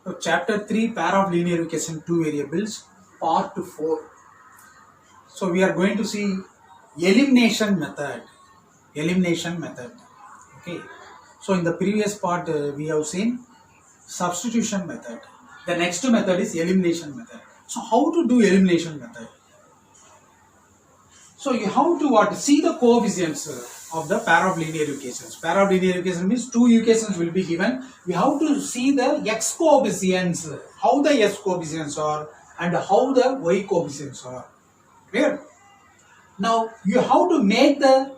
So chapter 3, pair of linear equation, two variables, part 4. So we are going to see elimination method. Elimination method. Okay. So in the previous part, we have seen substitution method. The next method is elimination method. So how to do elimination method? So you have to what? See the coefficients of the pair of linear equations. Pair of linear equation means two equations will be given. We have to see the x coefficients, how the x coefficients are and how the y coefficients are. Clear? Now you have to make the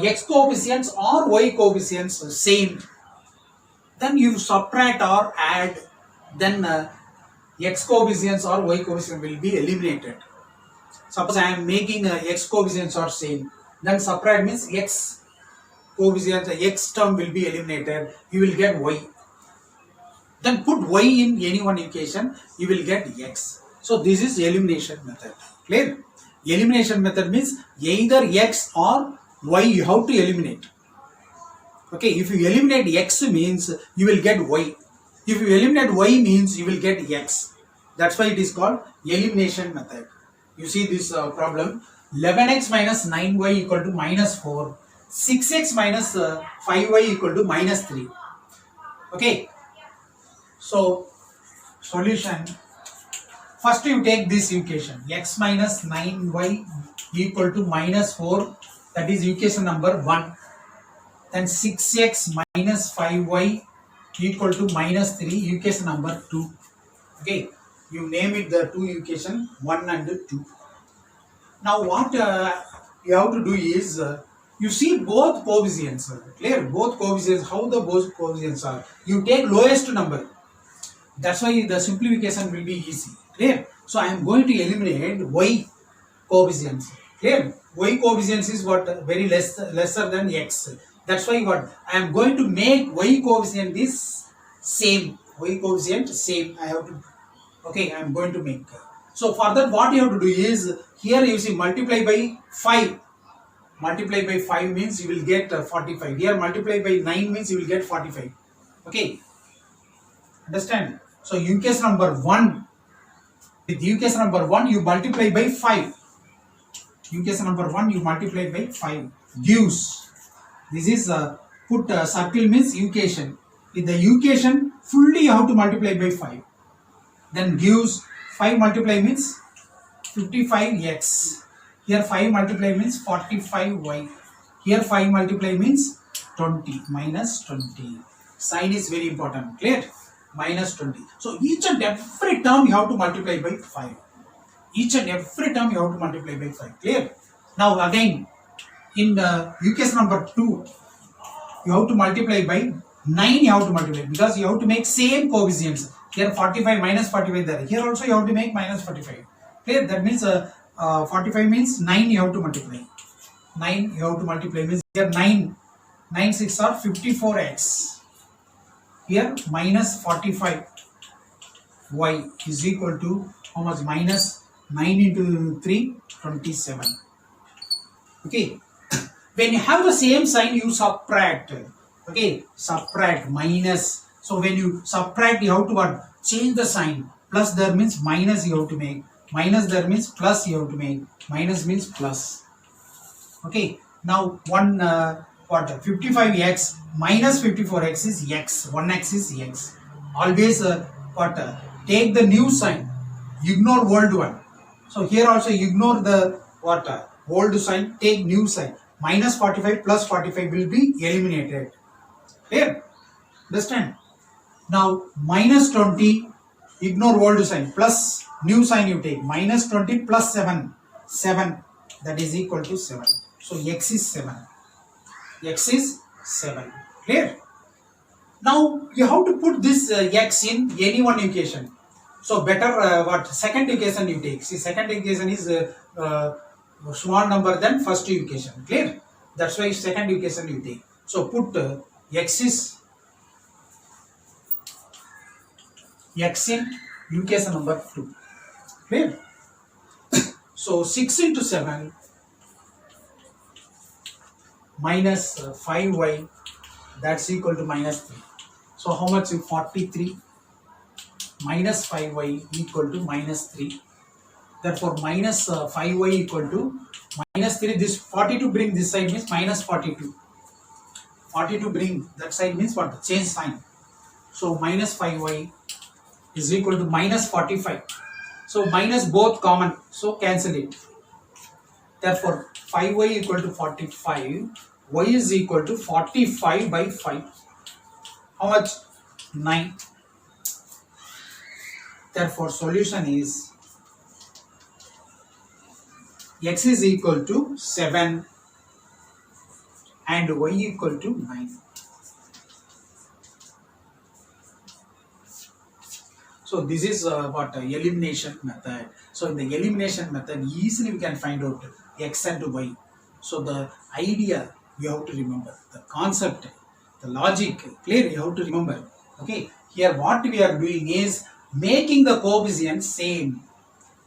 x coefficients or y coefficients same. Then you subtract or add. Then x coefficients or y coefficient will be eliminated. Suppose I am making x coefficients are same, then subtract means x coefficients, x term will be eliminated, you will get y. Then put y in any one equation, you will get x. So this is elimination method. Clear? Elimination method means either x or y you have to eliminate. Okay, if you eliminate x means you will get y. If you eliminate y means you will get x. That's why it is called elimination method. You see this problem, 11x minus 9y equal to minus 4, 6x minus 5y equal to minus 3. Okay, so solution, first you take this equation, x minus 9y equal to minus 4, that is equation number 1. Then 6x minus 5y equal to minus 3, equation number 2. Okay, you name it the two equation 1 and 2. Now what you have to do is you see both coefficients. Clear? Both coefficients, how the both coefficients are. You take lowest number. That's why the simplification will be easy. Clear? So I am going to eliminate y coefficients. Clear? Y coefficients is what? Very lesser than x. That's why what? I am going to make y coefficient is same. Y coefficient same. I have to. Okay, I am going to make. So for that what you have to do is, here you see multiply by 5. Multiply by 5 means you will get 45. Here multiply by 9 means you will get 45. Okay. Understand? So equation number 1. With equation number 1 you multiply by 5. Equation number 1 you multiply by 5. Gives. This is put circle means equation. With the equation fully you have to multiply by 5. Then gives 5 multiply means 55x. Here 5 multiply means 45y. Here 5 multiply means 20 minus 20. Sign is very important. Clear? Minus 20. So each and every term you have to multiply by 5. Each and every term you have to multiply by 5. Clear? Now again in the equation number 2 you have to multiply by 9 you have to multiply because you have to make same coefficients. Here 45 minus 45 there. Here also you have to make minus 45. Clear? That means 45 means 9 you have to multiply. 9 you have to multiply means here 9. 9 6 are 54x. Here minus 45 y is equal to how much? Minus 9 into 3, 27. Okay. When you have the same sign you subtract. Okay. Subtract, minus. So when you subtract you have to what? Change the sign. Plus there means minus you have to make. Minus there means plus you have to make. Minus means plus. Okay. Now one what? 55x minus 54x is x. 1x is x. Always what? Take the new sign. Ignore old one. So here also ignore the what? Old sign. Take new sign. Minus 45 plus 45 will be eliminated. Clear? Understand? Now minus 20, ignore old sign, plus new sign you take, minus 20 plus 7, 7, that is equal to 7. So x is 7. X is 7. Clear? Now you have to put this x in any one equation. So better what? Second equation you take. See, second equation is small number than first equation. Clear? That's why second equation you take. So put x is x in equation number 2. Clear? So 6 into 7 minus 5y, that's equal to minus 3. So how much? 43. minus 5y equal to minus 3. Therefore minus 5y equal to minus 3. This 42 bring this side means minus 42. 42 bring that side means what? Change sign. So minus 5y is equal to minus 45. So minus both common, so cancel it. Therefore 5y equal to 45. Y is equal to 45 by 5. How much? 9. Therefore solution is x is equal to 7 and y equal to 9. So this is what elimination method. So in the elimination method, easily we can find out x and y. So the idea you have to remember, the concept, the logic, clear you have to remember. Okay, here what we are doing is making the coefficient same.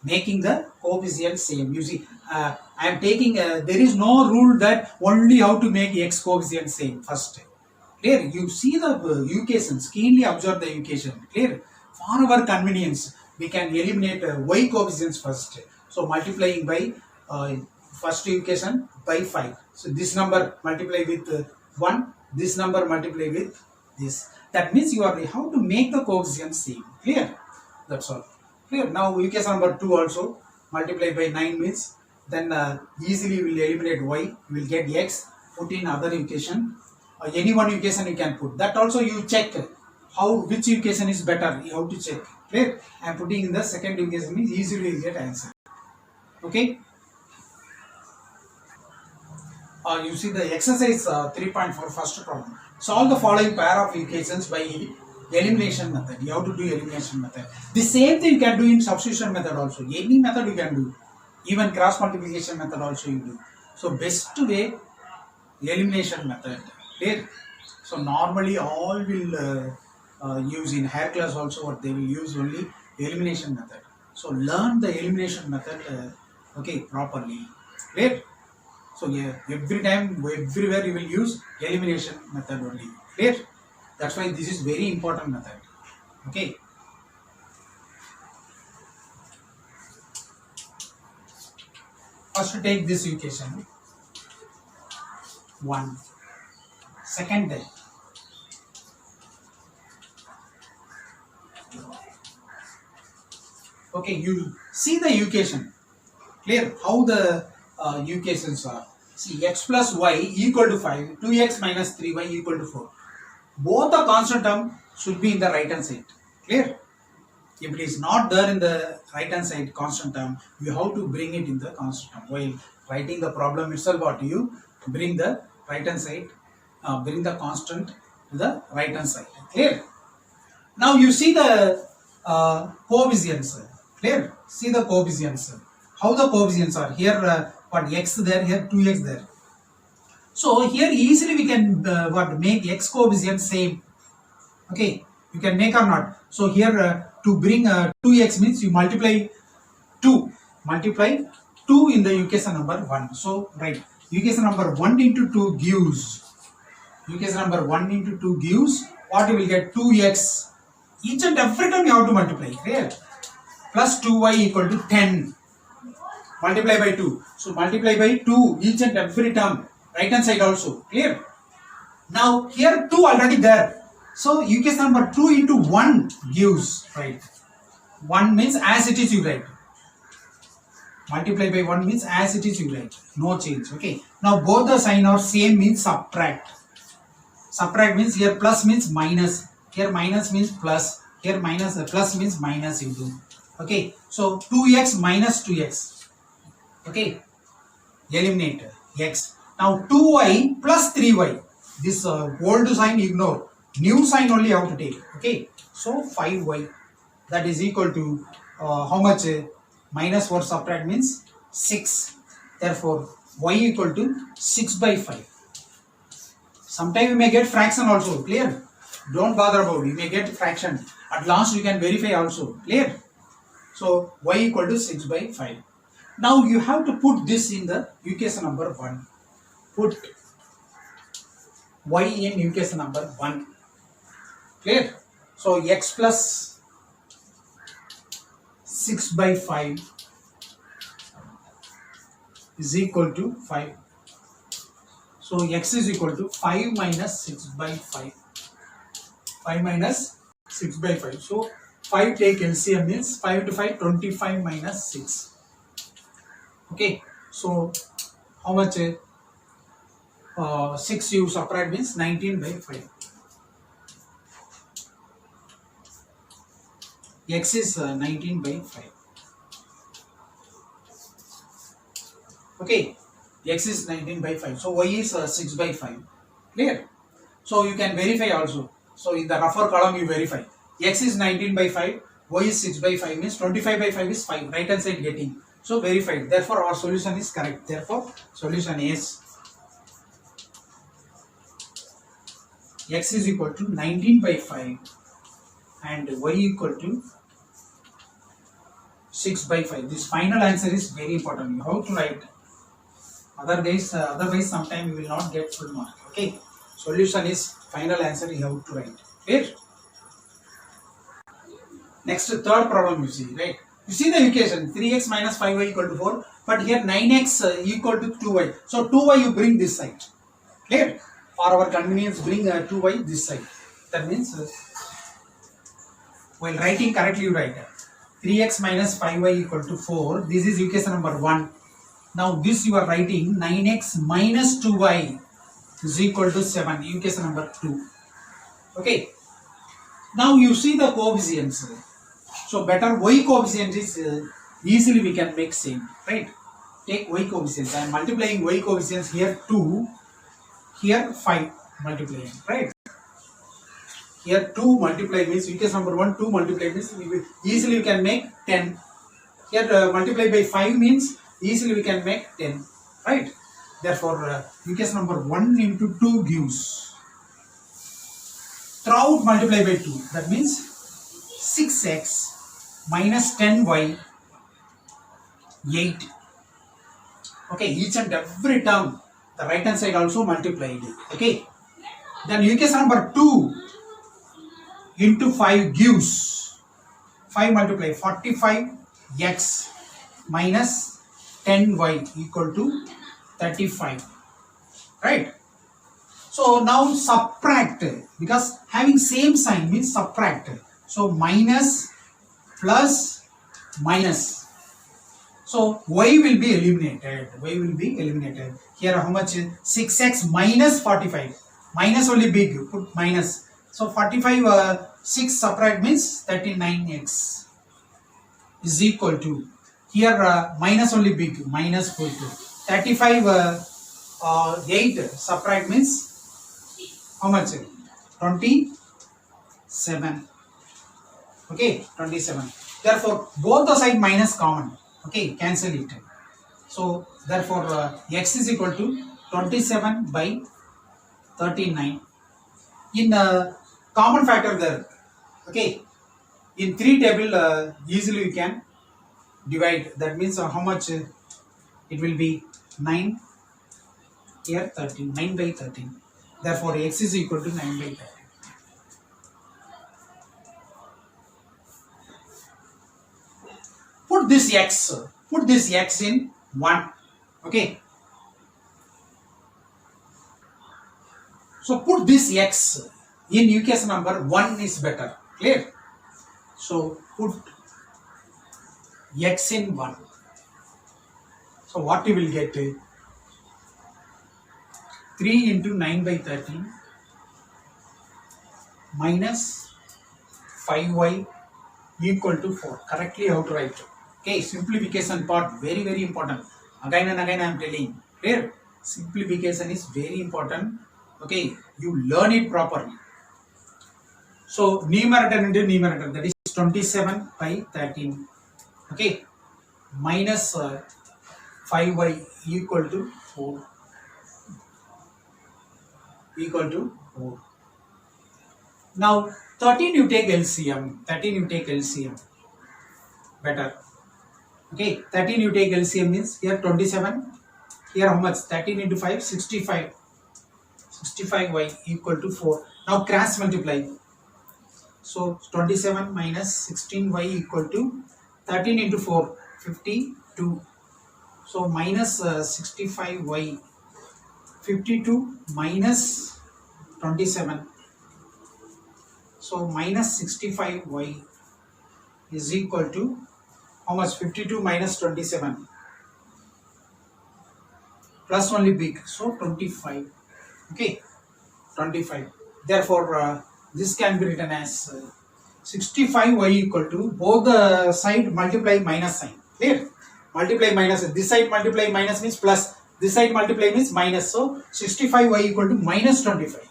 Making the coefficient same. You see, I am taking, there is no rule that only how to make x coefficient same first. Clear? You see the equations, keenly observe the equation. Clear? For our convenience, we can eliminate y coefficients first. So multiplying by first equation by 5. So this number multiply with 1, this number multiply with this. That means you are how to make the coefficients same. Clear? That's all. Clear? Now equation number 2 also multiply by 9 means then easily we will eliminate y, we will get x, put in other equation. Any one equation you can put. That also you check how which equation is better. You have to check. Clear? I am putting in the second equation means easily you get answer. Okay. You see the exercise 3.4 first problem. Solve the following pair of equations by elimination method. You have to do elimination method. The same thing you can do in substitution method also. Any method you can do. Even cross multiplication method also you do. So best way elimination method. Clear? So normally all will use in higher class also, or they will use only elimination method. So learn the elimination method okay properly. Clear? So yeah, every time, everywhere you will use elimination method only. Clear? That's why this is very important method. Okay. First take this equation 1. Second day. Okay, you see the equation. Clear? How the equations are. See, x plus y equal to 5, 2x minus 3y equal to 4. Both the constant term should be in the right hand side. Clear? If it is not there in the right hand side constant term, you have to bring it in the constant term. While writing the problem itself, what you bring the right hand side, bring the constant to the right hand side. Clear? Now you see the coefficients. Clear? See the coefficients. How the coefficients are here? What x there, here 2x there. So here easily we can what make x coefficient same. Okay, you can make or not. So here to bring 2x means you multiply 2. Multiply 2 in the equation number 1. So right, equation number 1 into 2 gives. Equation number 1 into 2 gives what you will get 2x. Each and every time you have to multiply. Clear? Plus 2y equal to 10. Multiply by 2. So multiply by 2 each and every term. Right hand side also. Clear? Now here 2 already there. So equation number 2 into 1 gives. Right. 1 means as it is you write. Multiply by 1 means as it is you write. No change. Okay. Now both the sign are same means subtract. Subtract means here plus means minus. Here minus means plus. Here minus plus means minus into. Okay. So 2x minus 2x. Okay, eliminate x. Now 2y plus 3y. This old sign ignore. New sign only you have to take. Okay, so 5y. That is equal to how much? Minus 4 subtract means 6. Therefore, y equal to 6 by 5. Sometimes you may get fraction also. Clear? Don't bother about it. You may get fraction. At last you can verify also. Clear? So y equal to 6 by 5. Now you have to put this in the equation number 1. Put y in equation number 1. Clear? So x plus 6 by 5 is equal to 5. So x is equal to 5 minus 6 by 5. 5 minus 6 by 5. So 5 take LCM means 5 into 5, 25 minus 6. Okay. So how much? 6 you subtract means 19 by 5. X is 19 by 5. Okay. X is 19 by 5. So y is 6 by 5. Clear? So you can verify also. So in the rougher column you verify. X is 19 by 5. Y is 6 by 5 means 25 by 5 is 5. Right hand side getting. So verify. Therefore our solution is correct. Therefore solution is x is equal to 19 by 5 and y equal to 6 by 5. This final answer is very important. You have to write. Otherwise sometime you will not get full mark. Okay. Solution is final answer you have to write. Clear? Next third problem you see, right? You see the equation 3x minus 5y equal to 4, but here 9x equal to 2y. So 2y you bring this side. Clear? For our convenience, bring 2y this side. That means while writing correctly you write 3x minus 5y equal to 4. This is equation number 1. Now this you are writing 9x minus 2y is equal to 7. Equation number 2. Okay. Now you see the coefficients. So better y coefficient is easily we can make same. Right. Take y coefficients. I am multiplying y coefficients here 2. Here 5 multiplying. Right. Here 2 multiply means equation number 1, 2 multiply means easily you can make 10. Here multiply by 5 means easily we can make 10. Right. Therefore equation number 1 into 2 gives. Throughout multiply by 2. That means 6x minus 10y 8. Okay. Each and every term the right hand side also multiplied. Okay. Then equation number 2 into 5 gives 5 multiply 45x minus 10y equal to 35. Right. So now subtract, because having same sign means subtract. So minus plus minus. So y will be eliminated. Y will be eliminated. Here how much? 6x minus 45. Minus only big. Put minus. So 45 6 subtract means 39x is equal to. Here minus only big. Minus 42. 35 8 subtract means how much? 27. Okay, 27. Therefore both the side minus common. Okay, cancel it. So therefore x is equal to 27 by 39. In common factor there. Okay, in 3 table easily we can divide. That means how much? It will be 9. Here 13. 9 by 13. Therefore x is equal to 9 by 13. Put this x in 1. Okay. So put this x in equation number 1 is better. Clear? So put x in 1. So what you will get? 3 into 9 by 13 minus 5y equal to 4. Correctly you have to write. Okay, simplification part very very important. Again and again I am telling. Clear? Simplification is very important. Okay, you learn it properly. So numerator into numerator, that is 27 by 13. Okay, minus 5y equal to 4. Equal to 4. Now 13 you take LCM. 13 you take LCM. Better. Okay, 13 you take LCM means here 27. Here how much? 13 into 5, 65. 65y equal to 4. Now cross multiply. So 27 minus 16y equal to 13 into 4, 52. So minus 65y. 52 minus 27. So minus 65y is equal to how much? 52 minus 27. Plus only big. So 25. Okay. 25. Therefore, this can be written as 65y equal to both the side multiply minus sign. Clear? Multiply minus. This side multiply minus means plus. This side multiply means minus. So 65y equal to minus 25.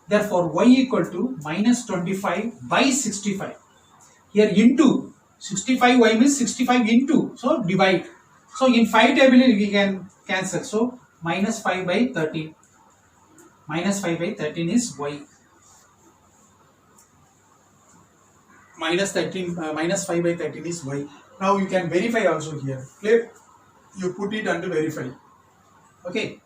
Therefore, y equal to minus 25 by 65. Here into 65y means 65 into. So divide. So in 5 table we can cancel. So minus 5 by 13. Minus 5 by 13 is y. Minus 13, minus 5 by 13 is y. Now you can verify also here. Clear? You put it and verify. Okay.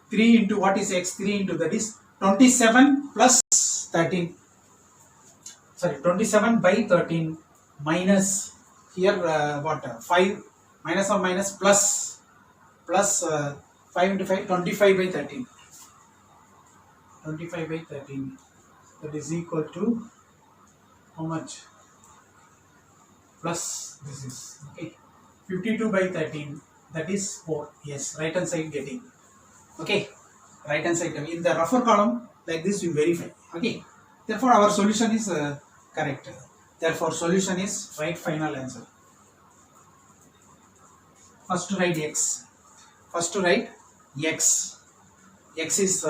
3 into what is x? 3 into that is 27 plus 13. Sorry, 27 by 13 minus here what? 5 minus or minus plus 5 into 5, 25 by 13. 25 by 13, that is equal to how much? Plus this is okay. 52 by 13, that is 4. Yes, right hand side getting. Okay, right hand side in the rougher column like this you verify. Okay, therefore our solution is correct. Therefore solution is right final answer. First to write x. First to write x. X is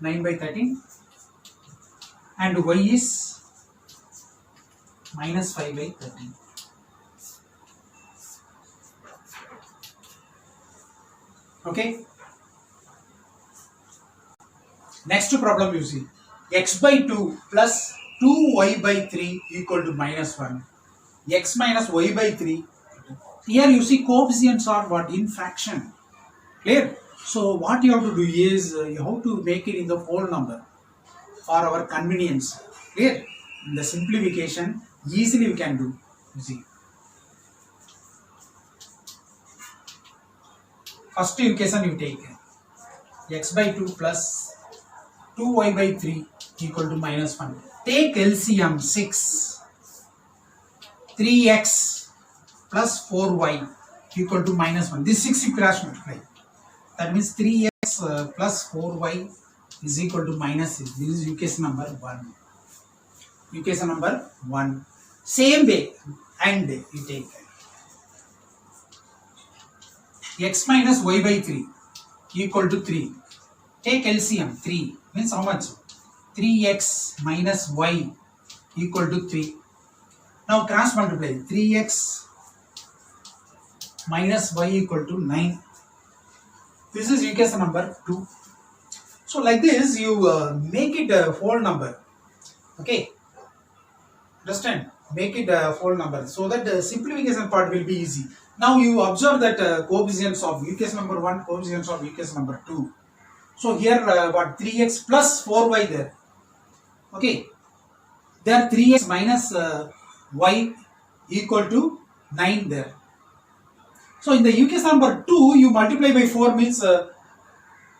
9 by 13 and y is minus 5 by 13. Okay. Next problem you see. X by 2 plus 2y by 3 equal to minus 1. X minus y by 3. Here you see coefficients are what? In fraction. Clear? So what you have to do is you have to make it in the whole number for our convenience. Clear? In the simplification easily we can do. You see. First equation you take x by 2 plus 2y by 3 equal to minus 1. Take LCM 6. 3x plus 4y equal to minus 1. This 6 you cross multiply. That means 3x plus 4y is equal to minus 6. This is equation number 1. Equation number 1. Same way and you take x minus y by 3 equal to 3. Take LCM 3 means how much? 3x minus y equal to 3. Now cross multiply. 3x minus y equal to 9. This is equation number 2. So like this you make it a whole number. Okay. Understand? Make it a whole number so that the simplification part will be easy. Now you observe that coefficients of equation number 1, coefficients of equation number 2. So here what? 3x plus 4y there. Okay. There 3x minus y equal to 9 there. So in the equation number 2 you multiply by 4 means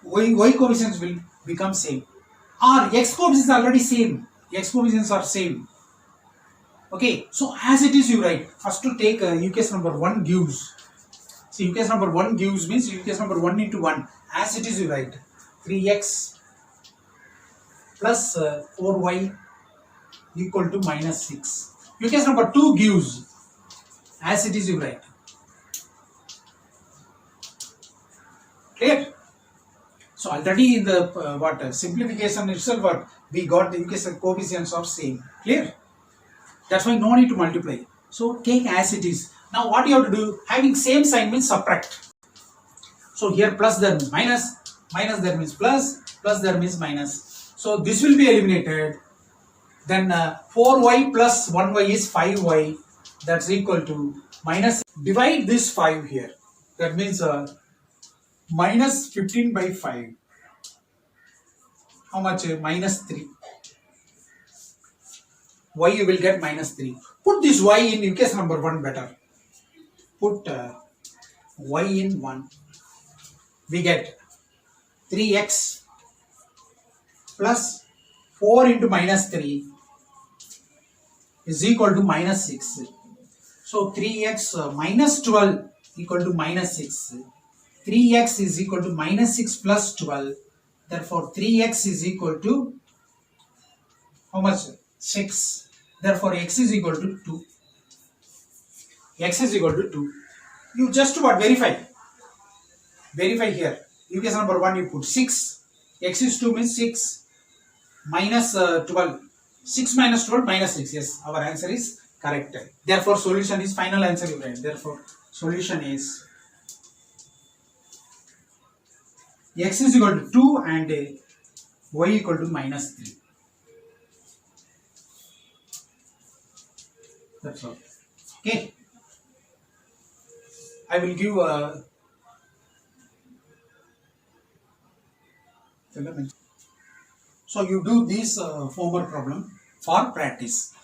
y coefficients will become same. Or x coefficients are already same. X coefficients are same. Okay, so as it is you write. First to take equation number 1 gives. So equation number 1 gives means equation number 1 into 1. As it is you write. 3x plus 4y equal to minus 6. Equation number 2 gives. As it is you write. Clear? So already in the simplification itself what we got the equation coefficients are same. Clear? That's why no need to multiply. So take as it is. Now what you have to do? Having same sign means subtract. So here plus then minus, minus there means plus, plus there means minus. So this will be eliminated. Then 4y plus 1y is 5y. That's equal to minus. Divide this 5 here. That means minus 15 by 5. How much? Minus 3. y you will get minus 3. Put this y in equation number 1 better. Put y in 1. We get 3x plus 4 into minus 3 is equal to minus 6. So 3x minus 12 equal to minus 6. 3x is equal to minus 6 plus 12. Therefore 3x is equal to how much? 6. Therefore x is equal to 2. X is equal to 2. You just what? Verify. Verify here. Equation number 1 you put 6. X is 2 means 6 minus 12. 6 minus 12 minus 6. Yes, our answer is correct. Therefore solution is final answer you write. Therefore solution is x is equal to 2 and y equal to minus 3. That's all. Okay. I will give so you do this homework problem for practice.